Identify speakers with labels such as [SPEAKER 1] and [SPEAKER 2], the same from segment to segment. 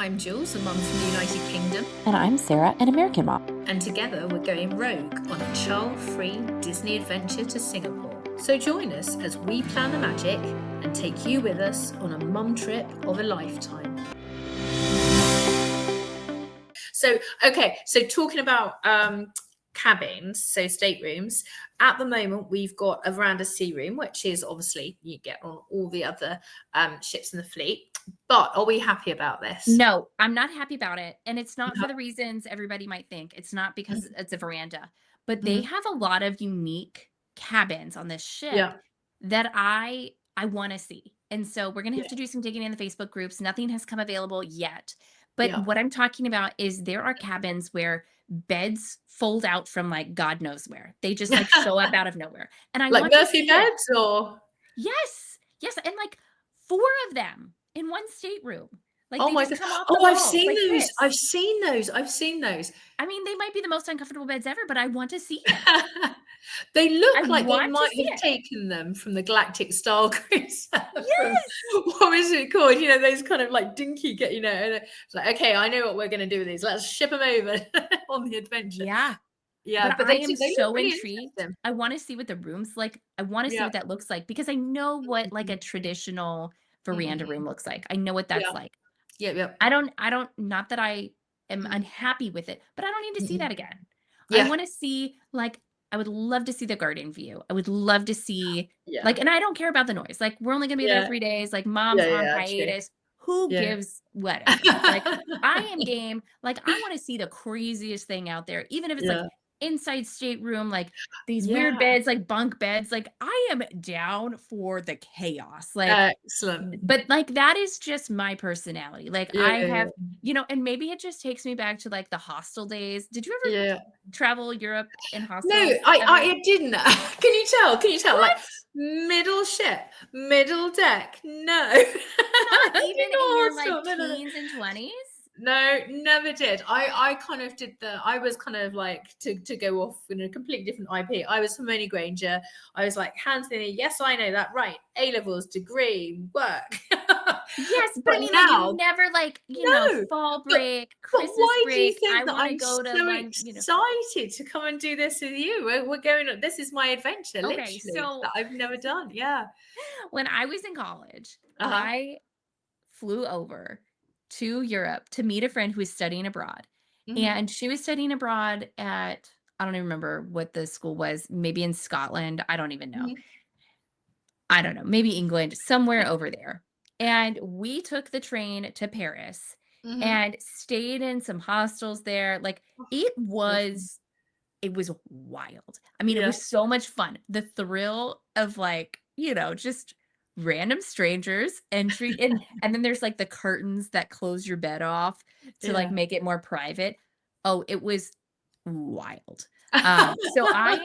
[SPEAKER 1] I'm Jules, a mum from the United Kingdom.
[SPEAKER 2] And I'm Sarah, an American mom.
[SPEAKER 1] And together we're going rogue on a child-free Disney adventure to Singapore. So join us as we plan the magic and take you with us on a mum trip of a lifetime. So talking about cabins, so staterooms, at the moment we've got a veranda sea room, which is obviously you get on all the other ships in the fleet. But are we happy about this?
[SPEAKER 2] No, I'm not happy about it. And it's not for the reasons everybody might think. It's not because it's a veranda, but they have a lot of unique cabins on this ship that I want to see. And so we're going to have to do some digging in the Facebook groups. Nothing has come available yet. But what I'm talking about is there are cabins where beds fold out from like God knows where. They just like show up out of nowhere. And I
[SPEAKER 1] like
[SPEAKER 2] want to
[SPEAKER 1] Murphy
[SPEAKER 2] see
[SPEAKER 1] beds
[SPEAKER 2] it.
[SPEAKER 1] or
[SPEAKER 2] Yes, and like 4 of them in one stateroom. Like
[SPEAKER 1] oh
[SPEAKER 2] they
[SPEAKER 1] my
[SPEAKER 2] just
[SPEAKER 1] god!
[SPEAKER 2] come off the
[SPEAKER 1] Oh,
[SPEAKER 2] walls
[SPEAKER 1] I've seen
[SPEAKER 2] like
[SPEAKER 1] those.
[SPEAKER 2] this.
[SPEAKER 1] I've seen those. I've seen those.
[SPEAKER 2] I mean, they might be the most uncomfortable beds ever, but I want to see it.
[SPEAKER 1] They look
[SPEAKER 2] I
[SPEAKER 1] like they
[SPEAKER 2] want to
[SPEAKER 1] might
[SPEAKER 2] see
[SPEAKER 1] have
[SPEAKER 2] it.
[SPEAKER 1] taken them from the Galactic Star Cruiser.
[SPEAKER 2] Yes.
[SPEAKER 1] What was it called? You know, those kind of like dinky get. You know, and it's like, okay, I know what we're going to do with these. Let's ship them over on the adventure.
[SPEAKER 2] Yeah.
[SPEAKER 1] Yeah,
[SPEAKER 2] But
[SPEAKER 1] they
[SPEAKER 2] I am
[SPEAKER 1] look
[SPEAKER 2] so
[SPEAKER 1] really
[SPEAKER 2] intrigued.
[SPEAKER 1] interesting.
[SPEAKER 2] I want to see what the room's like. I want to see what that looks like because I know what like a traditional veranda room looks like. I know what that's like.
[SPEAKER 1] Yeah.
[SPEAKER 2] I don't not that I am unhappy with it, but I don't need to see that again. I
[SPEAKER 1] Yeah.
[SPEAKER 2] want to see like I would love to see the garden view. I would love to see like, and I don't care about the noise. Like we're only gonna be there 3 days. Like mom's on
[SPEAKER 1] True.
[SPEAKER 2] hiatus. Who
[SPEAKER 1] Yeah.
[SPEAKER 2] gives whatever? Like I am game. Like I want to see the craziest thing out there, even if it's like inside stateroom, like these weird beds, like bunk beds. Like I am down for the chaos. Like
[SPEAKER 1] Excellent.
[SPEAKER 2] but like that is just my personality. Like I have, and maybe it just takes me back to like the hostel days. Did you ever travel Europe in hostels?
[SPEAKER 1] No, I didn't. Can you tell?
[SPEAKER 2] What?
[SPEAKER 1] Like middle ship, middle deck. No.
[SPEAKER 2] Not even in your like teens and 20s?
[SPEAKER 1] No, never did. I kind of did I was kind of like to go off in a completely different IP. I was Hermione Granger. I was like, hands in the air. Yes, I know that. Right. A-levels, degree, work.
[SPEAKER 2] Yes, but I mean, now, like, you never like, fall break, Christmas
[SPEAKER 1] why
[SPEAKER 2] break.
[SPEAKER 1] Do you think
[SPEAKER 2] I
[SPEAKER 1] that
[SPEAKER 2] want to
[SPEAKER 1] I'm
[SPEAKER 2] go to
[SPEAKER 1] so
[SPEAKER 2] London,
[SPEAKER 1] excited to come and do this with you? We're going. This is my adventure, literally,
[SPEAKER 2] so
[SPEAKER 1] that I've never done. Yeah.
[SPEAKER 2] When I was in college, I flew over to Europe to meet a friend who was studying abroad. And she was studying abroad at, I don't even remember what the school was, maybe in Scotland. I don't even know. I don't know, maybe England, somewhere over there. And we took the train to Paris and stayed in some hostels there. Like it was wild. I mean, it was so much fun. The thrill of like, just random strangers entry and then there's like the curtains that close your bed off to like make it more private. Oh, it was wild. So I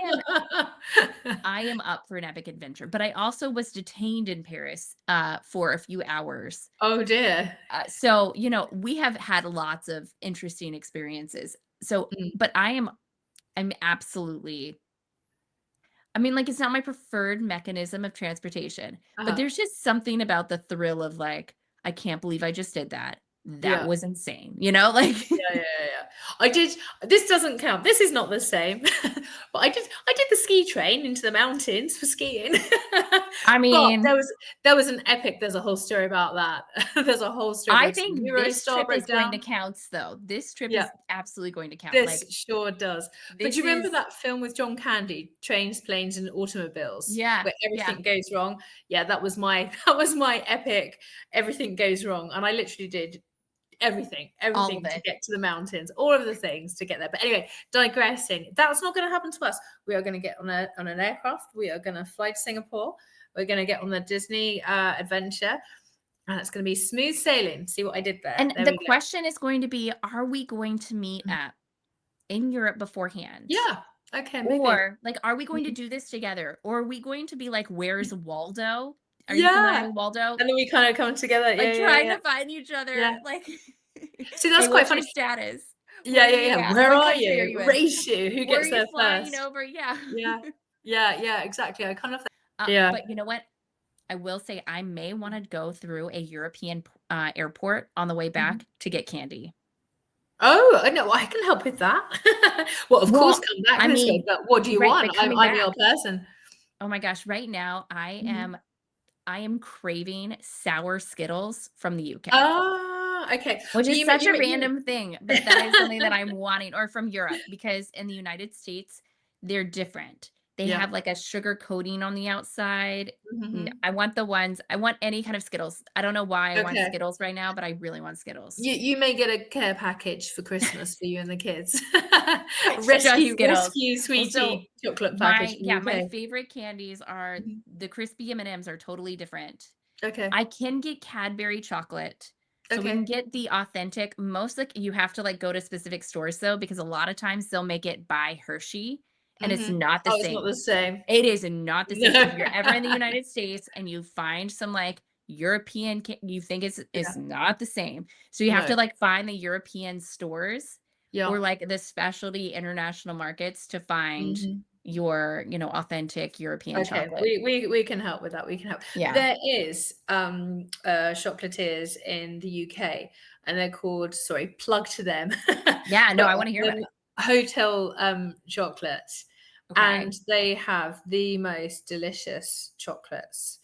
[SPEAKER 2] am up for an epic adventure, but I also was detained in Paris for a few hours.
[SPEAKER 1] Oh dear.
[SPEAKER 2] So, we have had lots of interesting experiences. So, but I'm absolutely, I mean, like, it's not my preferred mechanism of transportation, but there's just something about the thrill of like, I can't believe I just did that. That was insane, like.
[SPEAKER 1] Yeah. I did. This doesn't count. This is not the same. But I did the ski train into the mountains for skiing.
[SPEAKER 2] I mean,
[SPEAKER 1] but there was an epic. There's a whole story about that. There's a whole story.
[SPEAKER 2] I think this trip is going to count, though. This trip is absolutely going to count.
[SPEAKER 1] This sure does. But do you remember that film with John Candy, Trains, Planes, and Automobiles?
[SPEAKER 2] Yeah.
[SPEAKER 1] Where everything goes wrong. Yeah, that was my epic. Everything goes wrong, and I literally did everything to get to the mountains, all of the things to get there. But anyway, digressing, that's not going to happen to us. We are going to get on an aircraft. We are going to fly to Singapore. We're going to get on the Disney adventure, and it's going to be smooth sailing. See what I did there?
[SPEAKER 2] And the question is going to be, are we going to meet up in Europe beforehand?
[SPEAKER 1] Yeah. Okay. Maybe.
[SPEAKER 2] Or like, are we going to do this together? Or are we going to be like, where's Waldo? Are you familiar with Waldo?
[SPEAKER 1] And then we kind of come together,
[SPEAKER 2] like trying to find each other. Like,
[SPEAKER 1] see, that's quite funny.
[SPEAKER 2] Status.
[SPEAKER 1] Yeah. Where are you? Race you. Who gets there
[SPEAKER 2] flying
[SPEAKER 1] first?
[SPEAKER 2] Over? Yeah.
[SPEAKER 1] Yeah. Exactly. I kind of.
[SPEAKER 2] But you know what? I will say I may want to go through a European airport on the way
[SPEAKER 1] Mhm.
[SPEAKER 2] back to get candy.
[SPEAKER 1] Oh, I know, I can help with that. Well, of course,
[SPEAKER 2] Well,
[SPEAKER 1] come back
[SPEAKER 2] I
[SPEAKER 1] this way,
[SPEAKER 2] mean,
[SPEAKER 1] but what do you
[SPEAKER 2] right,
[SPEAKER 1] want?
[SPEAKER 2] but coming
[SPEAKER 1] I'm your
[SPEAKER 2] back,
[SPEAKER 1] person.
[SPEAKER 2] oh my gosh, right now
[SPEAKER 1] Mhm.
[SPEAKER 2] I am craving sour Skittles from the UK.
[SPEAKER 1] Ah, okay.
[SPEAKER 2] Which
[SPEAKER 1] Well,
[SPEAKER 2] is such a
[SPEAKER 1] you
[SPEAKER 2] random thing, but that is something that I'm wanting, or from Europe, because in the United States, they're different. They
[SPEAKER 1] Yeah.
[SPEAKER 2] have like a sugar coating on the outside.
[SPEAKER 1] Mhm.
[SPEAKER 2] I want any kind of Skittles. I don't know why I want
[SPEAKER 1] Okay.
[SPEAKER 2] Skittles right now, but I really want Skittles.
[SPEAKER 1] You may get a care package for Christmas for you and the kids.
[SPEAKER 2] It's just Skittles.
[SPEAKER 1] Rescue
[SPEAKER 2] Well, so
[SPEAKER 1] sweetie chocolate package from the
[SPEAKER 2] my
[SPEAKER 1] UK.
[SPEAKER 2] favorite candies are
[SPEAKER 1] Mhm.
[SPEAKER 2] the crispy M&Ms are totally different.
[SPEAKER 1] Okay.
[SPEAKER 2] I can get Cadbury chocolate. So we can
[SPEAKER 1] Okay.
[SPEAKER 2] get the authentic, most like you have to like go to specific stores though, because a lot of times they'll make it by Hershey and it's
[SPEAKER 1] Mhm.
[SPEAKER 2] not the
[SPEAKER 1] Oh, it's not
[SPEAKER 2] same.
[SPEAKER 1] the same.
[SPEAKER 2] It is not the same. So if
[SPEAKER 1] No.
[SPEAKER 2] you're ever in the United States and you find some like you think it's
[SPEAKER 1] Yeah.
[SPEAKER 2] not the same. So you have
[SPEAKER 1] No.
[SPEAKER 2] to like find the European stores
[SPEAKER 1] Yeah.
[SPEAKER 2] or like the specialty international markets to find
[SPEAKER 1] Mhm.
[SPEAKER 2] your, authentic European
[SPEAKER 1] Okay,
[SPEAKER 2] chocolate.
[SPEAKER 1] we can help with that, we can help.
[SPEAKER 2] Yeah.
[SPEAKER 1] There is, chocolatiers in the UK, and they're called sorry, plug to them,
[SPEAKER 2] Yeah, no,
[SPEAKER 1] but,
[SPEAKER 2] I want to hear about it.
[SPEAKER 1] Hotel, chocolates, and
[SPEAKER 2] Okay.
[SPEAKER 1] they have the most delicious chocolates,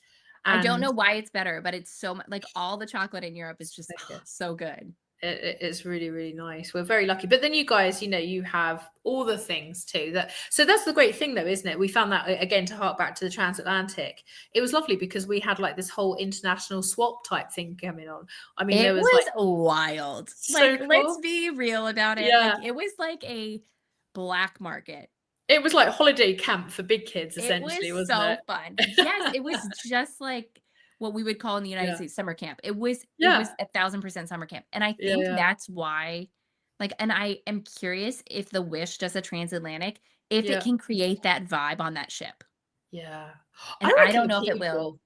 [SPEAKER 2] I don't
[SPEAKER 1] and
[SPEAKER 2] know why it's better, but it's so like all the chocolate in Europe is just
[SPEAKER 1] so good.
[SPEAKER 2] so good.
[SPEAKER 1] It's really, really nice. We're very lucky. But then you guys, you have all the things too. So that's the great thing, though, isn't it? We found that again to hark back to the transatlantic. It was lovely because we had like this whole international swap type thing coming on. I mean,
[SPEAKER 2] It
[SPEAKER 1] there was like
[SPEAKER 2] was wild. Like,
[SPEAKER 1] so
[SPEAKER 2] let's
[SPEAKER 1] cool.
[SPEAKER 2] be real about it.
[SPEAKER 1] Yeah,
[SPEAKER 2] Like, it was like a black market.
[SPEAKER 1] it was like holiday camp for big kids,
[SPEAKER 2] It was
[SPEAKER 1] essentially, wasn't
[SPEAKER 2] so
[SPEAKER 1] it?
[SPEAKER 2] fun. Yes, it was just like what we would call in the United
[SPEAKER 1] Yeah,
[SPEAKER 2] States summer camp. It
[SPEAKER 1] yeah,
[SPEAKER 2] was 1,000% summer camp. And I
[SPEAKER 1] yeah,
[SPEAKER 2] think
[SPEAKER 1] yeah,
[SPEAKER 2] that's why, like, and I am curious if the Wish does a transatlantic, if it
[SPEAKER 1] yeah.
[SPEAKER 2] can create that vibe on that ship.
[SPEAKER 1] Yeah.
[SPEAKER 2] And
[SPEAKER 1] I
[SPEAKER 2] I
[SPEAKER 1] reckon
[SPEAKER 2] don't
[SPEAKER 1] the
[SPEAKER 2] know if it will.
[SPEAKER 1] people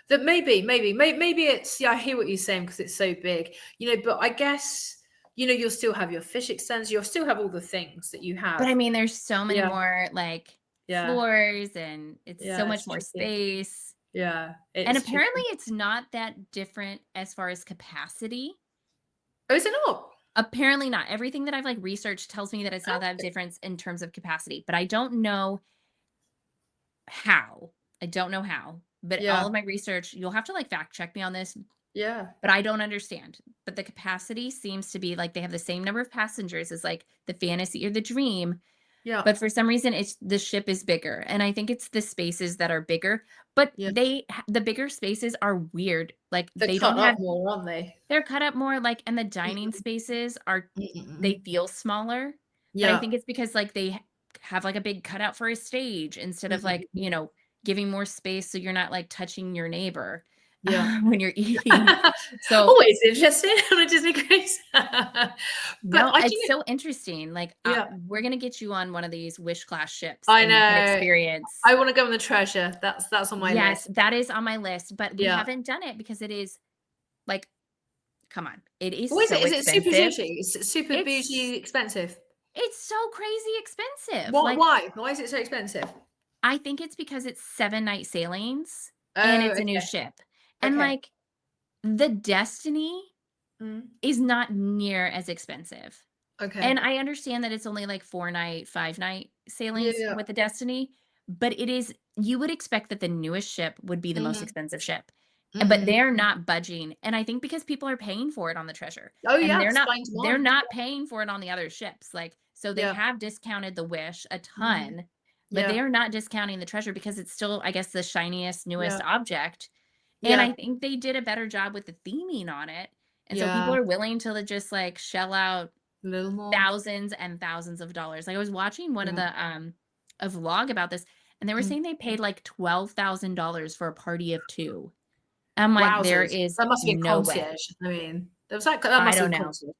[SPEAKER 1] that maybe it's yeah, I hear what you're saying because it's so big, but I guess, you'll still have your fish extenders, you'll still have all the things that you
[SPEAKER 2] But I
[SPEAKER 1] have.
[SPEAKER 2] mean, there's so many
[SPEAKER 1] Yeah,
[SPEAKER 2] more, like,
[SPEAKER 1] yeah,
[SPEAKER 2] floors, and it's so
[SPEAKER 1] yeah,
[SPEAKER 2] much
[SPEAKER 1] it's
[SPEAKER 2] more
[SPEAKER 1] tricky.
[SPEAKER 2] space,
[SPEAKER 1] Yeah,
[SPEAKER 2] and
[SPEAKER 1] it's
[SPEAKER 2] apparently
[SPEAKER 1] tricky.
[SPEAKER 2] it's not that different as far as capacity.
[SPEAKER 1] Oh, is it not?
[SPEAKER 2] Apparently not. Everything that I've, like, researched tells me that it's not that
[SPEAKER 1] Okay.
[SPEAKER 2] difference in terms of capacity, but I don't know how. I don't know how, but
[SPEAKER 1] Yeah,
[SPEAKER 2] all of my research you'll have to, like, fact check me on this,
[SPEAKER 1] yeah,
[SPEAKER 2] but I don't understand. But the capacity seems to be, like, they have the same number of passengers as, like, the Fantasy or the Dream.
[SPEAKER 1] yeah,
[SPEAKER 2] But for some reason, it's the ship is bigger, and I think it's the spaces that are bigger, but
[SPEAKER 1] yeah.
[SPEAKER 2] the bigger spaces are weird, like,
[SPEAKER 1] They're
[SPEAKER 2] they don't
[SPEAKER 1] cut up
[SPEAKER 2] have
[SPEAKER 1] more, aren't they?
[SPEAKER 2] they're cut up more, like, and the dining
[SPEAKER 1] Mhm,
[SPEAKER 2] spaces are they
[SPEAKER 1] mm.
[SPEAKER 2] feel smaller, but I
[SPEAKER 1] Yeah.
[SPEAKER 2] think it's because, like, they have, like, a big cutout for a stage instead of, like,
[SPEAKER 1] Mm.
[SPEAKER 2] giving more space so you're not, like, touching your neighbor,
[SPEAKER 1] Yeah.
[SPEAKER 2] when you're eating. So,
[SPEAKER 1] Always interesting on a Disney cruise. But
[SPEAKER 2] no,
[SPEAKER 1] I do
[SPEAKER 2] it's so interesting, like,
[SPEAKER 1] yeah.
[SPEAKER 2] we're gonna get you on one of these Wish class ships,
[SPEAKER 1] I
[SPEAKER 2] and you can
[SPEAKER 1] know.
[SPEAKER 2] experience.
[SPEAKER 1] I wanna go on the treasure. That's on my
[SPEAKER 2] Yes,
[SPEAKER 1] list.
[SPEAKER 2] that is on my list, but we
[SPEAKER 1] Yeah.
[SPEAKER 2] haven't done it because it is like, come on, it is
[SPEAKER 1] What is it?
[SPEAKER 2] so
[SPEAKER 1] Is it super
[SPEAKER 2] expensive.
[SPEAKER 1] zhuzhy? Is it super
[SPEAKER 2] It's
[SPEAKER 1] bougie expensive?
[SPEAKER 2] it's so crazy expensive.
[SPEAKER 1] What
[SPEAKER 2] Like,
[SPEAKER 1] why? Why is it so expensive?
[SPEAKER 2] I think it's because it's 7-night sailings and
[SPEAKER 1] Oh,
[SPEAKER 2] it's a new
[SPEAKER 1] okay.
[SPEAKER 2] ship. And
[SPEAKER 1] Okay.
[SPEAKER 2] like the Destiny
[SPEAKER 1] Mm.
[SPEAKER 2] is not near as expensive.
[SPEAKER 1] Okay.
[SPEAKER 2] And I understand that it's only like 4-night, 5-night
[SPEAKER 1] Yeah,
[SPEAKER 2] sailings
[SPEAKER 1] yeah.
[SPEAKER 2] with the Destiny, but it is you would expect that the newest ship would be the most
[SPEAKER 1] Mhm.
[SPEAKER 2] expensive ship. But
[SPEAKER 1] Mm.
[SPEAKER 2] they're not budging, and I think because people are paying for it on the Treasure,
[SPEAKER 1] Oh,
[SPEAKER 2] and
[SPEAKER 1] yeah, supply and
[SPEAKER 2] they're
[SPEAKER 1] demand.
[SPEAKER 2] not paying for it on the other ships, like, so they
[SPEAKER 1] Yeah.
[SPEAKER 2] have discounted the Wish a
[SPEAKER 1] Mhm.
[SPEAKER 2] ton, but they
[SPEAKER 1] Yeah.
[SPEAKER 2] are not discounting the Treasure because it's still, I guess, the shiniest, newest
[SPEAKER 1] Yeah.
[SPEAKER 2] object, and I
[SPEAKER 1] Yeah.
[SPEAKER 2] think they did a better job with the theming on it, and so people
[SPEAKER 1] Yeah.
[SPEAKER 2] are willing to just, like, shell out
[SPEAKER 1] A little more.
[SPEAKER 2] thousands and thousands of dollars. Like, I was watching one of
[SPEAKER 1] Yeah.
[SPEAKER 2] a vlog about this, and they were
[SPEAKER 1] Mm.
[SPEAKER 2] saying they paid, like, $12,000 for a party of 2. I'm like, "There
[SPEAKER 1] Wowzers.
[SPEAKER 2] is
[SPEAKER 1] That must have been
[SPEAKER 2] no way."
[SPEAKER 1] concierge. I mean, there was that
[SPEAKER 2] I
[SPEAKER 1] must have
[SPEAKER 2] don't
[SPEAKER 1] been
[SPEAKER 2] know.
[SPEAKER 1] concierge,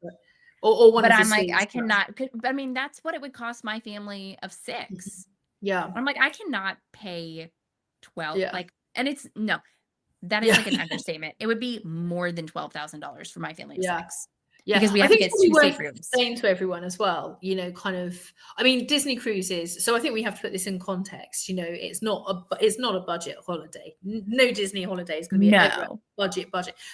[SPEAKER 1] or one
[SPEAKER 2] But
[SPEAKER 1] of the
[SPEAKER 2] I'm like, I
[SPEAKER 1] suites, but
[SPEAKER 2] cannot I mean, that's what it would cost my family of
[SPEAKER 1] mhm.
[SPEAKER 2] 6.
[SPEAKER 1] Yeah.
[SPEAKER 2] I'm like, I cannot pay 12
[SPEAKER 1] Yeah.
[SPEAKER 2] like, and it's no, that is
[SPEAKER 1] Yeah.
[SPEAKER 2] like an understatement. It would be more than $12,000 for my family of
[SPEAKER 1] Yeah.
[SPEAKER 2] 6.
[SPEAKER 1] Yeah,
[SPEAKER 2] because we
[SPEAKER 1] I
[SPEAKER 2] have to
[SPEAKER 1] think
[SPEAKER 2] get
[SPEAKER 1] it's
[SPEAKER 2] 2
[SPEAKER 1] probably worth
[SPEAKER 2] staterooms.
[SPEAKER 1] saying to everyone as well, kind of, I mean, Disney cruises. So I think we have to put this in context. It's not a budget holiday. No Disney holiday is going to be ever
[SPEAKER 2] No.
[SPEAKER 1] budget.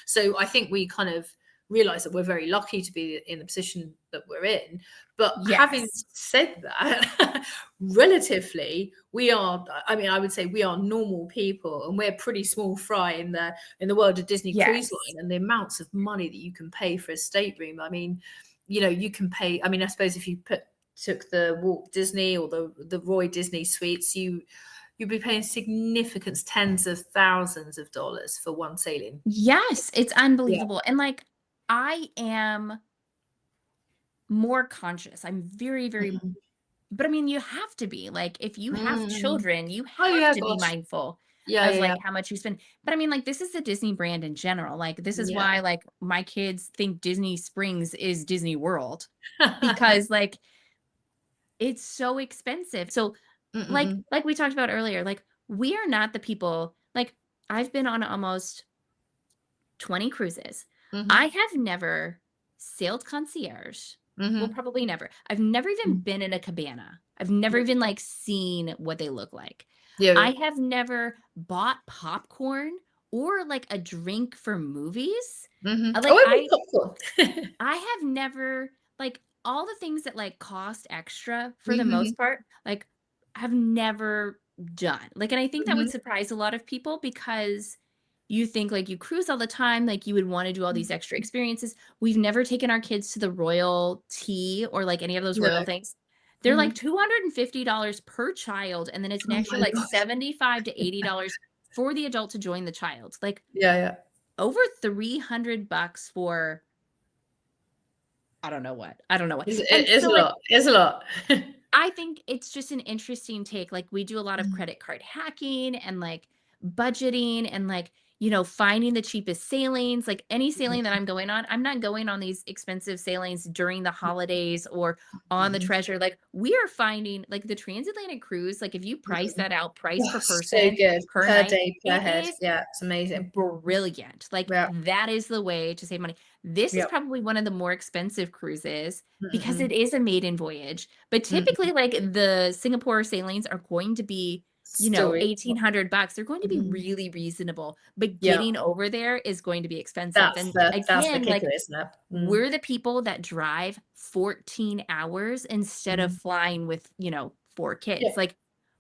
[SPEAKER 1] So I think we kind of realize that we're very lucky to be in the position that we're in. But having
[SPEAKER 2] Yes.
[SPEAKER 1] said that, relatively, we are, I mean, I would say we are normal people, and we're pretty small fry in the world of Disney Cruise
[SPEAKER 2] Yes.
[SPEAKER 1] Line, and the amounts of money that you can pay for a stateroom. I mean, you can pay, I mean, I suppose if you took the Walt Disney or the Roy Disney suites, you'd be paying significant tens of thousands of dollars for one sailing.
[SPEAKER 2] Yes, it's
[SPEAKER 1] Yeah.
[SPEAKER 2] unbelievable, and, like, I am more conscious. I'm very, very
[SPEAKER 1] Mhm.
[SPEAKER 2] but, I mean, you have to be, like, if you have
[SPEAKER 1] Mhm.
[SPEAKER 2] children, you
[SPEAKER 1] Oh,
[SPEAKER 2] have
[SPEAKER 1] yeah,
[SPEAKER 2] to be
[SPEAKER 1] gosh.
[SPEAKER 2] mindful
[SPEAKER 1] Yeah,
[SPEAKER 2] of,
[SPEAKER 1] yeah,
[SPEAKER 2] like,
[SPEAKER 1] yeah.
[SPEAKER 2] how much you spend, but, I mean, like, this is the Disney brand in general, like, this is
[SPEAKER 1] Yeah.
[SPEAKER 2] why, like, my kids think Disney Springs is Disney World, because, like, it's so expensive. So,
[SPEAKER 1] Mm-mm-mm.
[SPEAKER 2] like we talked about earlier, like, we are not the people like, I've been on almost 20 cruises. I
[SPEAKER 1] Mhm.
[SPEAKER 2] have never sailed concierge. Well,
[SPEAKER 1] Mhm.
[SPEAKER 2] probably never. I've never even
[SPEAKER 1] Mm.
[SPEAKER 2] been in a cabana. I've never even like seen what they look like.
[SPEAKER 1] Yeah,
[SPEAKER 2] I
[SPEAKER 1] yeah.
[SPEAKER 2] have never bought popcorn or like a drink for movies.
[SPEAKER 1] Mhm. Oh,
[SPEAKER 2] Like
[SPEAKER 1] I
[SPEAKER 2] I
[SPEAKER 1] love popcorn.
[SPEAKER 2] I have never like all the things that like cost extra for the
[SPEAKER 1] Mhm.
[SPEAKER 2] most part, like have never done. Like, and I think that would
[SPEAKER 1] Mhm.
[SPEAKER 2] surprise a lot of people because you think like you cruise all the time, like you would want to do all these extra experiences. We've never taken our kids to the royal tea or like any of those
[SPEAKER 1] No.
[SPEAKER 2] royal things. They're like
[SPEAKER 1] Mhm.
[SPEAKER 2] $250 per child, and then it's an
[SPEAKER 1] Oh
[SPEAKER 2] extra
[SPEAKER 1] my
[SPEAKER 2] like
[SPEAKER 1] gosh.
[SPEAKER 2] 75 to $80 for the adult to join the child. Like
[SPEAKER 1] Yeah, yeah.
[SPEAKER 2] over $300 for I don't know what. I don't know what. And
[SPEAKER 1] It's a
[SPEAKER 2] so, like,
[SPEAKER 1] lot. It's a lot.
[SPEAKER 2] I think it's just an interesting take. Like, we do a lot of
[SPEAKER 1] Mhm.
[SPEAKER 2] credit card hacking and like budgeting and like, finding the cheapest sailings. Like, any sailing that I'm going on, I'm not going on these expensive sailings during the holidays or on the
[SPEAKER 1] Mhm.
[SPEAKER 2] treasure. Like, we are finding like the transatlantic cruise, like, if you price
[SPEAKER 1] Mhm.
[SPEAKER 2] that out, price
[SPEAKER 1] Oh,
[SPEAKER 2] per
[SPEAKER 1] so
[SPEAKER 2] person
[SPEAKER 1] good.
[SPEAKER 2] per
[SPEAKER 1] Per
[SPEAKER 2] night,
[SPEAKER 1] day, per
[SPEAKER 2] it
[SPEAKER 1] head.
[SPEAKER 2] is
[SPEAKER 1] Yeah, it's amazing.
[SPEAKER 2] brilliant. Like,
[SPEAKER 1] Yeah.
[SPEAKER 2] that is the way to save money. This is
[SPEAKER 1] Yep.
[SPEAKER 2] probably one of the more expensive cruises because
[SPEAKER 1] Mm-mm-mm.
[SPEAKER 2] it is a maiden voyage. But typically,
[SPEAKER 1] Mm-mm.
[SPEAKER 2] like the Singapore sailings are going to be,
[SPEAKER 1] Still reasonable.
[SPEAKER 2] 1,800 bucks. They're going to be
[SPEAKER 1] Mhm.
[SPEAKER 2] really reasonable. But
[SPEAKER 1] Yeah.
[SPEAKER 2] getting over there is going to be expensive.
[SPEAKER 1] That's
[SPEAKER 2] And
[SPEAKER 1] the
[SPEAKER 2] again,
[SPEAKER 1] kicker,
[SPEAKER 2] like
[SPEAKER 1] isn't it? Mm.
[SPEAKER 2] we're the people that drive 14 hours instead of
[SPEAKER 1] Mhm.
[SPEAKER 2] flying with, 4
[SPEAKER 1] Yeah.
[SPEAKER 2] kids. Like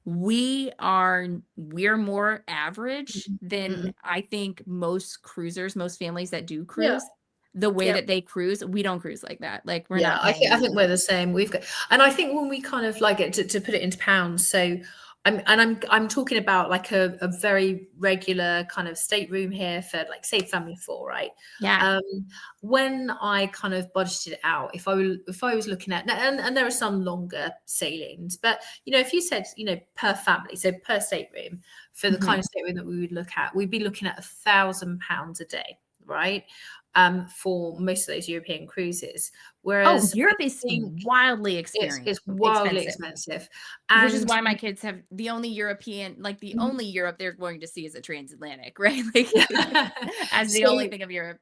[SPEAKER 2] we're more average
[SPEAKER 1] Mhm.
[SPEAKER 2] than
[SPEAKER 1] Mm-mm.
[SPEAKER 2] I think most families that do
[SPEAKER 1] Yeah.
[SPEAKER 2] cruise. The way
[SPEAKER 1] Yeah.
[SPEAKER 2] that they cruise, we don't cruise like that. Like we're
[SPEAKER 1] Yeah,
[SPEAKER 2] not
[SPEAKER 1] I
[SPEAKER 2] paying.
[SPEAKER 1] think we're the same. We've got, and I think when we kind of like it to put it into pounds. So I'm talking about like a very regular kind of stateroom here for like say family of four, right?
[SPEAKER 2] Yeah.
[SPEAKER 1] Um, when I kind of budgeted it out, if I was looking at, and there are some longer sailings, but if you said per family, so per stateroom for the kind
[SPEAKER 2] Mhm.
[SPEAKER 1] of stateroom that we would look at, we'd be looking at £1,000 a day, right? For most of those European cruises.
[SPEAKER 2] Oh,
[SPEAKER 1] Whereas I
[SPEAKER 2] Europe is
[SPEAKER 1] think
[SPEAKER 2] wildly
[SPEAKER 1] it's wildly
[SPEAKER 2] expensive.
[SPEAKER 1] expensive.
[SPEAKER 2] Which is
[SPEAKER 1] And
[SPEAKER 2] why my kids have the only the
[SPEAKER 1] Mhm.
[SPEAKER 2] only Europe they're going to see is a transatlantic, right? Like, as the
[SPEAKER 1] So,
[SPEAKER 2] only thing of Europe.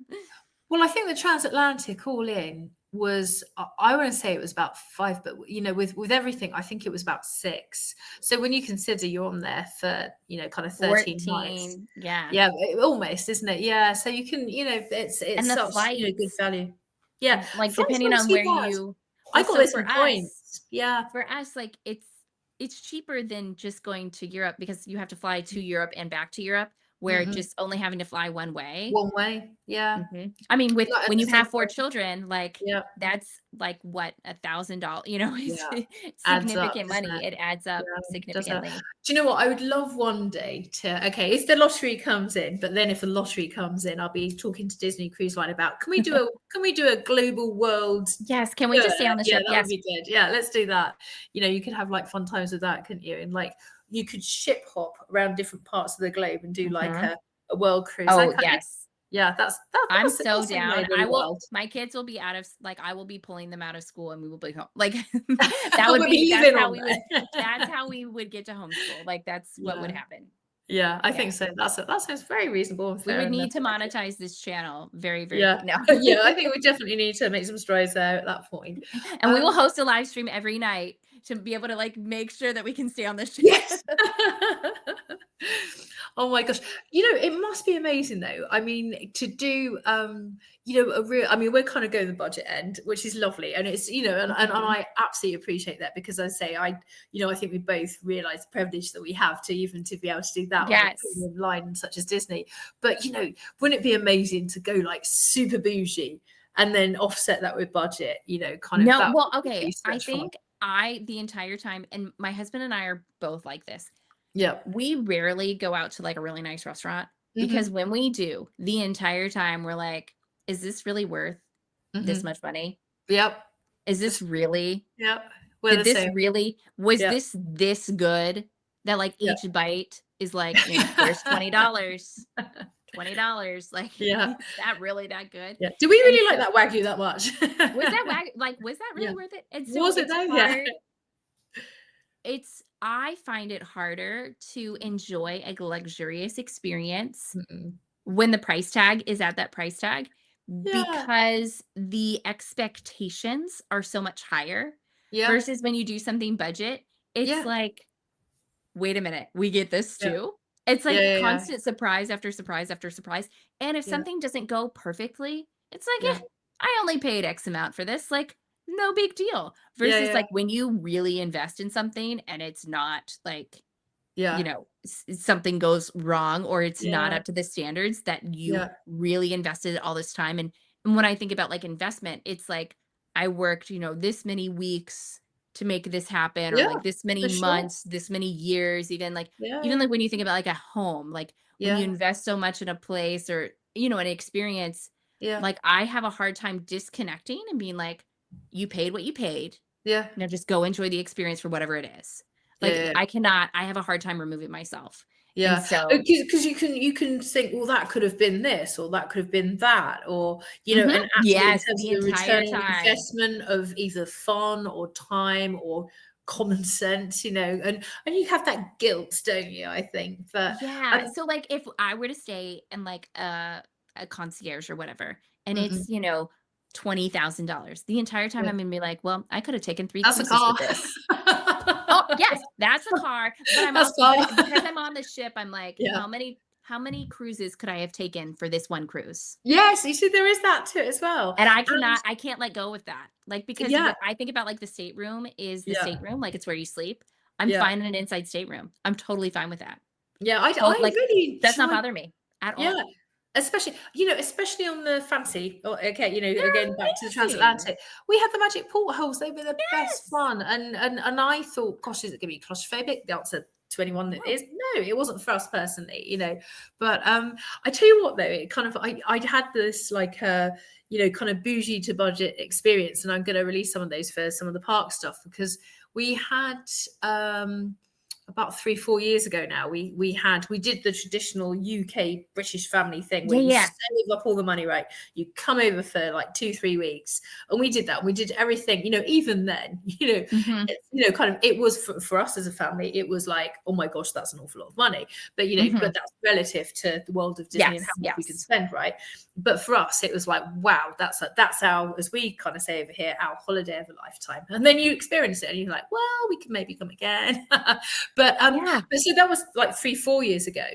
[SPEAKER 1] well, I think the transatlantic all in was I wouldn't say it was about 5, but with everything, I think it was about 6. So when you consider you're on there for kind of 13 nights,
[SPEAKER 2] 14, yeah.
[SPEAKER 1] yeah, almost, isn't it? Yeah. So you can
[SPEAKER 2] And
[SPEAKER 1] it's
[SPEAKER 2] the
[SPEAKER 1] such good
[SPEAKER 2] flights,
[SPEAKER 1] value. Yeah,
[SPEAKER 2] like,
[SPEAKER 1] flights
[SPEAKER 2] depending
[SPEAKER 1] weren't
[SPEAKER 2] on
[SPEAKER 1] too
[SPEAKER 2] where
[SPEAKER 1] bad.
[SPEAKER 2] you
[SPEAKER 1] I
[SPEAKER 2] well,
[SPEAKER 1] got
[SPEAKER 2] so
[SPEAKER 1] those in points. Yeah.
[SPEAKER 2] for us, like, it's cheaper than just going to Europe because you have to fly to Europe and back to Europe, where
[SPEAKER 1] Mm-mm.
[SPEAKER 2] just only having to fly one way.
[SPEAKER 1] One way. Yeah.
[SPEAKER 2] I mean, with
[SPEAKER 1] Not at
[SPEAKER 2] when
[SPEAKER 1] the
[SPEAKER 2] you
[SPEAKER 1] same
[SPEAKER 2] have 4
[SPEAKER 1] time.
[SPEAKER 2] children, like,
[SPEAKER 1] Yeah.
[SPEAKER 2] that's, like, what, $1,000, it's
[SPEAKER 1] Yeah. Adds up,
[SPEAKER 2] significant
[SPEAKER 1] doesn't
[SPEAKER 2] money.
[SPEAKER 1] it?
[SPEAKER 2] It adds up
[SPEAKER 1] Yeah, does that.
[SPEAKER 2] significantly.
[SPEAKER 1] Do you know what? I would love one day to, okay, if the lottery comes in, but then if the lottery comes in, I'll be talking to Disney Cruise Line about can we do a global world
[SPEAKER 2] Yes, can we
[SPEAKER 1] tour?
[SPEAKER 2] just stay on the
[SPEAKER 1] Yeah,
[SPEAKER 2] ship?
[SPEAKER 1] that would
[SPEAKER 2] Yes.
[SPEAKER 1] be good. Yeah, let's do that. You could have like fun times with that, couldn't you? And like you could ship hop around different parts of the globe and do like
[SPEAKER 2] Mhm.
[SPEAKER 1] a world cruise.
[SPEAKER 2] Oh, yes.
[SPEAKER 1] Yeah,
[SPEAKER 2] I'm so
[SPEAKER 1] that's like my
[SPEAKER 2] down.
[SPEAKER 1] little world.
[SPEAKER 2] My kids will be out of like, I will be pulling them out of school and we will be home. Like,
[SPEAKER 1] We'll be leaving on there.
[SPEAKER 2] that's how we would get to homeschool. Like, that's what would
[SPEAKER 1] Yeah.
[SPEAKER 2] happen.
[SPEAKER 1] Yeah, I think so. That sounds very reasonable and
[SPEAKER 2] We
[SPEAKER 1] fair
[SPEAKER 2] would
[SPEAKER 1] and
[SPEAKER 2] need to monetize this channel very, very
[SPEAKER 1] yeah.
[SPEAKER 2] no.
[SPEAKER 1] Yeah, I think we definitely need to make some strides there at that point.
[SPEAKER 2] And we will
[SPEAKER 1] Um,
[SPEAKER 2] host a live stream every night to be able to, like, make sure that we can stay on the show.
[SPEAKER 1] yes. Oh my gosh. It must be amazing though. I mean, to do a real I mean, we're kind of going the budget end, which is lovely. And it's, and
[SPEAKER 2] Mhm.
[SPEAKER 1] I absolutely appreciate that because I say I think we both realize the privilege that we have to even to be able to do that on a
[SPEAKER 2] Yes.
[SPEAKER 1] premium line such as Disney. But wouldn't it be amazing to go like super bougie and then offset that with budget, kind of
[SPEAKER 2] No,
[SPEAKER 1] that
[SPEAKER 2] well,
[SPEAKER 1] would
[SPEAKER 2] okay,
[SPEAKER 1] be
[SPEAKER 2] I
[SPEAKER 1] stretch for my
[SPEAKER 2] think the entire time, and my husband and I are both like this.
[SPEAKER 1] yeah.
[SPEAKER 2] We rarely go out to, like, a really nice restaurant because
[SPEAKER 1] Hmm.
[SPEAKER 2] when we do, the entire time we're like, "Is this really worth this
[SPEAKER 1] Hmm.
[SPEAKER 2] much money?
[SPEAKER 1] Yep.
[SPEAKER 2] Is this
[SPEAKER 1] Just
[SPEAKER 2] really
[SPEAKER 1] yep. We're
[SPEAKER 2] did
[SPEAKER 1] the
[SPEAKER 2] this
[SPEAKER 1] same.
[SPEAKER 2] really was
[SPEAKER 1] Yep.
[SPEAKER 2] this good that, like,
[SPEAKER 1] Yep.
[SPEAKER 2] each bite is like, here's $20, $20, like,
[SPEAKER 1] Yeah.
[SPEAKER 2] is that really that good?"
[SPEAKER 1] Yeah. Do we
[SPEAKER 2] And
[SPEAKER 1] really like
[SPEAKER 2] so
[SPEAKER 1] that Wagyu that much?
[SPEAKER 2] was that
[SPEAKER 1] Yeah.
[SPEAKER 2] really worth it? And so
[SPEAKER 1] Was it
[SPEAKER 2] it's
[SPEAKER 1] though? Yeah.
[SPEAKER 2] hard I find it harder to enjoy a luxurious experience
[SPEAKER 1] Mm-mm.
[SPEAKER 2] when the price tag is at that price tag
[SPEAKER 1] Yeah.
[SPEAKER 2] because the expectations are so much higher
[SPEAKER 1] Yeah.
[SPEAKER 2] versus when you do something budget, it's
[SPEAKER 1] Yeah.
[SPEAKER 2] like, "Wait a minute, we get this
[SPEAKER 1] Yeah.
[SPEAKER 2] too?" It's
[SPEAKER 1] Yeah.
[SPEAKER 2] like
[SPEAKER 1] Yeah. Yeah.
[SPEAKER 2] constant surprise after surprise after surprise, and if
[SPEAKER 1] Yeah.
[SPEAKER 2] something doesn't go perfectly, it's like,
[SPEAKER 1] Yeah.
[SPEAKER 2] "Eh, I only paid X amount for this, like, no big deal."
[SPEAKER 1] Yeah.
[SPEAKER 2] Versus,
[SPEAKER 1] Yeah.
[SPEAKER 2] like, when you really invest in something and it's not, like,
[SPEAKER 1] Yeah.
[SPEAKER 2] something goes wrong or it's not
[SPEAKER 1] Yeah.
[SPEAKER 2] up to the standards that you
[SPEAKER 1] Yeah.
[SPEAKER 2] really invested all this time, and when I think about, like, investment, it's like, I worked, this many weeks to make this happen or,
[SPEAKER 1] Yeah.
[SPEAKER 2] like, this many
[SPEAKER 1] For sure.
[SPEAKER 2] months, this many years,
[SPEAKER 1] Yeah.
[SPEAKER 2] even,
[SPEAKER 1] Yeah.
[SPEAKER 2] like, when you think about, like, a home, like, when you
[SPEAKER 1] Yeah.
[SPEAKER 2] invest so much in a place or, an experience,
[SPEAKER 1] Yeah.
[SPEAKER 2] like, I have a hard time disconnecting and being like, "You paid what you paid.
[SPEAKER 1] Yeah.
[SPEAKER 2] Now just go enjoy the experience for whatever it is."
[SPEAKER 1] Yeah.
[SPEAKER 2] Like,
[SPEAKER 1] Yeah.
[SPEAKER 2] I have a hard time removing myself. And
[SPEAKER 1] Yeah,
[SPEAKER 2] so
[SPEAKER 1] because you can think, well, that could have been this, or that could have been that, or
[SPEAKER 2] Mhm.
[SPEAKER 1] and actually in
[SPEAKER 2] Yes,
[SPEAKER 1] terms
[SPEAKER 2] the
[SPEAKER 1] of the
[SPEAKER 2] entire
[SPEAKER 1] return on
[SPEAKER 2] time.
[SPEAKER 1] investment of either fun or time or common sense, and you have that guilt, don't you? I think, but
[SPEAKER 2] Yeah,
[SPEAKER 1] um,
[SPEAKER 2] so, like, if I were to stay in, like, a concierge or whatever, and
[SPEAKER 1] mm-mm,
[SPEAKER 2] it's, $20,000, the entire time
[SPEAKER 1] yeah,
[SPEAKER 2] I'm gonna be like, "Well, I could have taken 3
[SPEAKER 1] that's a
[SPEAKER 2] cruises
[SPEAKER 1] car.
[SPEAKER 2] with this." Oh, yes, that's a car, but I'm
[SPEAKER 1] That's
[SPEAKER 2] also
[SPEAKER 1] car.
[SPEAKER 2] because I'm on the ship, I'm like,
[SPEAKER 1] Yeah.
[SPEAKER 2] "How many cruises could I have taken for this one cruise?"
[SPEAKER 1] Yes, you see, there is that to it as well,
[SPEAKER 2] And
[SPEAKER 1] and
[SPEAKER 2] I can't let go with that. Like, because
[SPEAKER 1] yeah,
[SPEAKER 2] when I think about, like, the stateroom is the
[SPEAKER 1] yeah,
[SPEAKER 2] stateroom, like, it's where you sleep. I'm
[SPEAKER 1] yeah,
[SPEAKER 2] fine in an inside stateroom. I'm totally fine with that.
[SPEAKER 1] yeah. I
[SPEAKER 2] So,
[SPEAKER 1] I
[SPEAKER 2] like,
[SPEAKER 1] really
[SPEAKER 2] does not
[SPEAKER 1] enjoy.
[SPEAKER 2] bother me at
[SPEAKER 1] Yeah,
[SPEAKER 2] all.
[SPEAKER 1] especially on the fancy or okay, again, back to the
[SPEAKER 2] They're amazing.
[SPEAKER 1] transatlantic, we had the magic portholes, they were the best
[SPEAKER 2] Yes.
[SPEAKER 1] fun, and I thought, "Gosh, is it gonna be claustrophobic?" The answer to anyone that
[SPEAKER 2] No.
[SPEAKER 1] is, no, it wasn't for us personally, but, I tell you what, though, it kind of I'd had this, like, kind of bougie to budget experience, and I'm gonna release some of those for some of the park stuff because we had, about 3-4 years ago now, we did the traditional UK British family thing where
[SPEAKER 2] Yeah,
[SPEAKER 1] you
[SPEAKER 2] yeah.
[SPEAKER 1] save up all the money, right? You come over for like 2-3 weeks, and we did that. We did everything, even then,
[SPEAKER 2] Mhm,
[SPEAKER 1] kind of it was for us as a family. It was like, oh my gosh, that's an awful lot of money, but
[SPEAKER 2] mhm.
[SPEAKER 1] but that's relative to the world of Disney and how
[SPEAKER 2] Yes,
[SPEAKER 1] much we can
[SPEAKER 2] yes.
[SPEAKER 1] spend, right? But for us, it was like, wow, that's our, as we kind of say over here, our holiday of a lifetime. And then you experience it, and you're like, well, we can maybe come again.
[SPEAKER 2] Yeah.
[SPEAKER 1] But so that was like 3-4 years ago.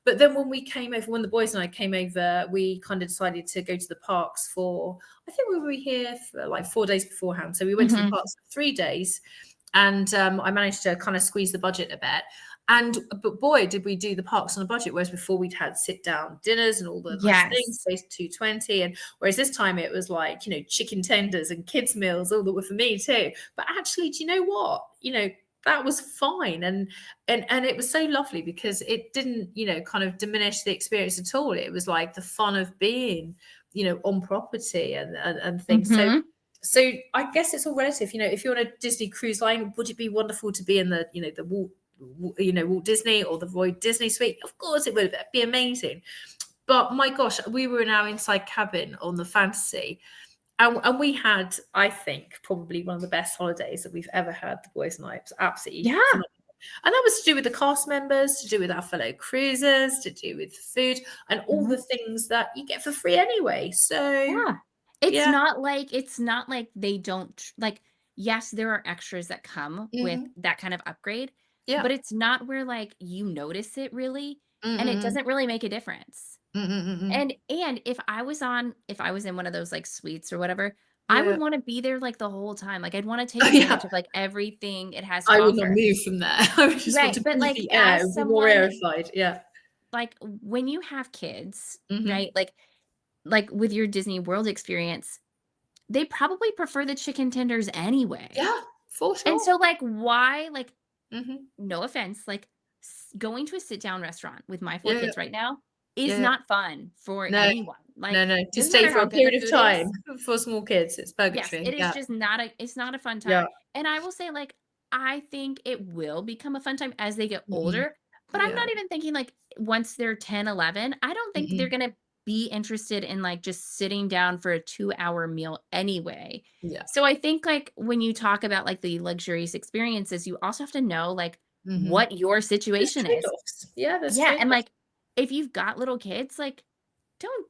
[SPEAKER 1] But then when we came over, when the boys and I came over, we kind of decided to go to the parks for, I think we were here for like 4 days beforehand. So we went to the
[SPEAKER 2] Mhm.
[SPEAKER 1] parks for 3 days, and I managed to kind of squeeze the budget a bit. But boy, did we do the parks on a budget, whereas before we'd had sit down dinners and all the nice things,
[SPEAKER 2] Yes.
[SPEAKER 1] space 220. And whereas this time it was like, chicken tenders and kids' meals, all that were for me too. But actually, do you know what? That was fine. And it was so lovely because it didn't, kind of diminish the experience at all. It was like the fun of being, on property and things. So
[SPEAKER 2] Mhm.
[SPEAKER 1] so I guess it's all relative. If you're on a Disney cruise line, would it be wonderful to be in the, the Walt Disney or the Roy Disney suite? Of course it would be amazing. But my gosh, we were in our inside cabin on the Fantasy, and we had, I think, probably one of the best holidays that we've ever had. The boys and I, it was absolutely
[SPEAKER 2] Yeah.
[SPEAKER 1] phenomenal. And that was to do with the cast members, to do with our fellow cruisers, to do with food and all the things that you get for free anyway. So
[SPEAKER 2] Yeah. It's
[SPEAKER 1] yeah.
[SPEAKER 2] not like they don't like, yes, there are extras that come with
[SPEAKER 1] Mhm.
[SPEAKER 2] that kind of upgrade,
[SPEAKER 1] Yeah.
[SPEAKER 2] but it's not where like you notice it really, and it
[SPEAKER 1] Mm-mm-mm.
[SPEAKER 2] doesn't really make a difference.
[SPEAKER 1] Mm-mm-mm-mm.
[SPEAKER 2] And if I was in one of those like suites or whatever, I would
[SPEAKER 1] Yeah.
[SPEAKER 2] want to be there like the whole time. Like I'd want to take
[SPEAKER 1] Oh, yeah.
[SPEAKER 2] advantage of like everything it has to
[SPEAKER 1] I would not
[SPEAKER 2] offer.
[SPEAKER 1] move from there. I would just want
[SPEAKER 2] Right.
[SPEAKER 1] to
[SPEAKER 2] But
[SPEAKER 1] breathe
[SPEAKER 2] like
[SPEAKER 1] the air
[SPEAKER 2] as
[SPEAKER 1] and be more
[SPEAKER 2] someone
[SPEAKER 1] rarefied. Yeah.
[SPEAKER 2] like when you have kids,
[SPEAKER 1] Mhm.
[SPEAKER 2] right? Like with your Disney World experience, they probably prefer the chicken tenders anyway.
[SPEAKER 1] Yeah, for
[SPEAKER 2] And
[SPEAKER 1] sure.
[SPEAKER 2] so, like, why, like,
[SPEAKER 1] Mhm.
[SPEAKER 2] no offense, like, going to a sit down restaurant with my 4
[SPEAKER 1] Yeah, yeah.
[SPEAKER 2] kids right now is
[SPEAKER 1] Yeah.
[SPEAKER 2] not fun for
[SPEAKER 1] No,
[SPEAKER 2] anyone.
[SPEAKER 1] no,
[SPEAKER 2] Like,
[SPEAKER 1] no. To
[SPEAKER 2] doesn't
[SPEAKER 1] stay
[SPEAKER 2] matter
[SPEAKER 1] for
[SPEAKER 2] how
[SPEAKER 1] a
[SPEAKER 2] good the
[SPEAKER 1] period of
[SPEAKER 2] food
[SPEAKER 1] time
[SPEAKER 2] is.
[SPEAKER 1] for small kids, it's
[SPEAKER 2] Yes,
[SPEAKER 1] purgatory.
[SPEAKER 2] it is
[SPEAKER 1] Yeah.
[SPEAKER 2] just not a fun
[SPEAKER 1] Yeah.
[SPEAKER 2] time. And I will say, like, I think it will become a fun time as they get
[SPEAKER 1] Mhm.
[SPEAKER 2] older, but I'm
[SPEAKER 1] Yeah.
[SPEAKER 2] not even thinking, like, once they're 10, 11. I don't think they're
[SPEAKER 1] Mhm.
[SPEAKER 2] gonna be interested in, like, just sitting down for a 2-hour meal anyway.
[SPEAKER 1] Yeah.
[SPEAKER 2] So I think, like, when you talk about, like, the luxurious experiences, you also have to know, like,
[SPEAKER 1] Mhm.
[SPEAKER 2] what your
[SPEAKER 1] There's
[SPEAKER 2] situation is.
[SPEAKER 1] trade-offs. Yeah, there's
[SPEAKER 2] Yeah, and,
[SPEAKER 1] trade-offs.
[SPEAKER 2] like, if you've got little kids, like, don't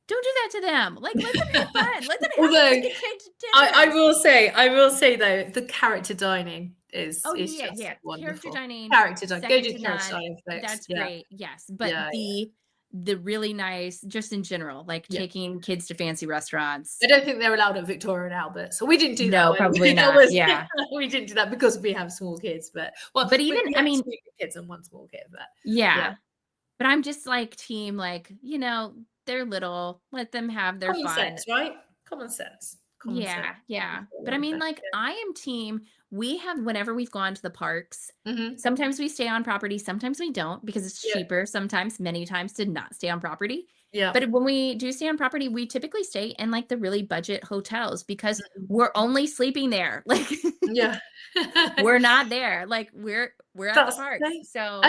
[SPEAKER 2] do that to them. Like, let them have fun. Let them have the
[SPEAKER 1] Although
[SPEAKER 2] chicken change
[SPEAKER 1] I
[SPEAKER 2] tenders.
[SPEAKER 1] will say though, the character dining
[SPEAKER 2] Oh,
[SPEAKER 1] is
[SPEAKER 2] yeah, yeah,
[SPEAKER 1] just
[SPEAKER 2] yeah. Character
[SPEAKER 1] wonderful.
[SPEAKER 2] dining,
[SPEAKER 1] Character dining. Go
[SPEAKER 2] second
[SPEAKER 1] do
[SPEAKER 2] to
[SPEAKER 1] character
[SPEAKER 2] none.
[SPEAKER 1] dining, folks.
[SPEAKER 2] That's
[SPEAKER 1] Yeah.
[SPEAKER 2] great. Yes. But
[SPEAKER 1] Yeah, yeah.
[SPEAKER 2] the really nice, just in general, like
[SPEAKER 1] Yeah.
[SPEAKER 2] taking kids to fancy restaurants.
[SPEAKER 1] I don't think they're allowed at Victoria and Albert, so we didn't do that.
[SPEAKER 2] No, probably
[SPEAKER 1] That
[SPEAKER 2] not.
[SPEAKER 1] was
[SPEAKER 2] Yeah.
[SPEAKER 1] we didn't do that because we have small kids, but well,
[SPEAKER 2] But
[SPEAKER 1] we
[SPEAKER 2] even,
[SPEAKER 1] we
[SPEAKER 2] I
[SPEAKER 1] have
[SPEAKER 2] mean,
[SPEAKER 1] 2 big kids and 1 small kid, but yeah.
[SPEAKER 2] yeah. But I'm just like team, like, they're little. Let them have their
[SPEAKER 1] Common
[SPEAKER 2] fun.
[SPEAKER 1] sense, right? Common sense. Common sense.
[SPEAKER 2] Yeah, yeah.
[SPEAKER 1] Before
[SPEAKER 2] But I mean,
[SPEAKER 1] everything.
[SPEAKER 2] like, I am team. We have, whenever we've gone to the parks,
[SPEAKER 1] Yeah. Mhm.
[SPEAKER 2] sometimes we stay on property, sometimes we don't because it's
[SPEAKER 1] Yeah.
[SPEAKER 2] cheaper. Sometimes, many times, to not stay on property.
[SPEAKER 1] Yeah.
[SPEAKER 2] But when we do stay on property, we typically stay in like the really budget hotels because
[SPEAKER 1] Mhm.
[SPEAKER 2] we're only sleeping there. Like,
[SPEAKER 1] Yeah.
[SPEAKER 2] we're not there. Like, we're at the
[SPEAKER 1] That's
[SPEAKER 2] parks.
[SPEAKER 1] nice.
[SPEAKER 2] So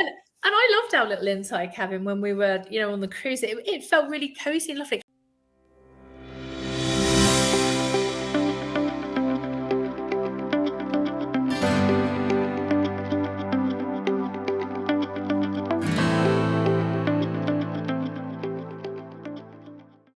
[SPEAKER 1] And I loved our little inside cabin when we were, on the cruise. It felt really cozy and lovely.